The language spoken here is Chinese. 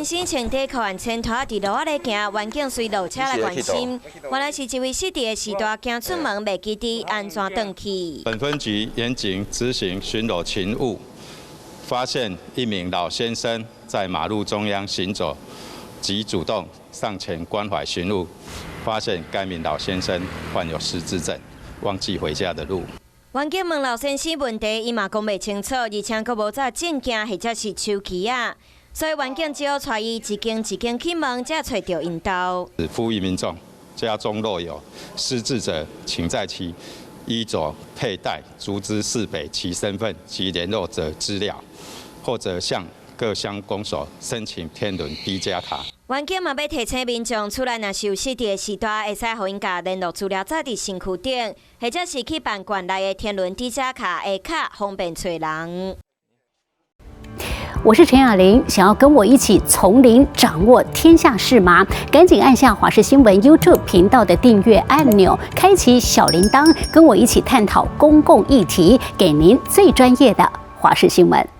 全身穿短裤和衬拖伫路仔咧行，环境随路车来关心。原来是一位失地的时代行出门，袂记得安怎回去。本分局严谨执行巡逻勤务，发现一名老先生在马路中央行走，即主动上前关怀询问，发现该名老先生患有失智症，忘记回家的路。 民警问老先生问题，伊嘛讲袂清楚，而且佫无找证件或者是手机啊，所以民警只好带伊一间一间去问，才找到因兜。呼吁民众家中若有失智者，请在其衣着佩戴、足之识别其身份及联络者资料，或者向各乡公所申请天伦低加卡。 民警嘛要提醒民众，出来若是有失地的时代，会使互因甲联络资料载伫身躯顶，或者是去办馆内的天伦低加卡下卡，方便找人。我是陈雅玲，想要跟我一起从零掌握天下事吗？赶紧按下华视新闻 YouTube 频道的订阅按钮，开启小铃铛，跟我一起探讨公共议题，给您最专业的华视新闻。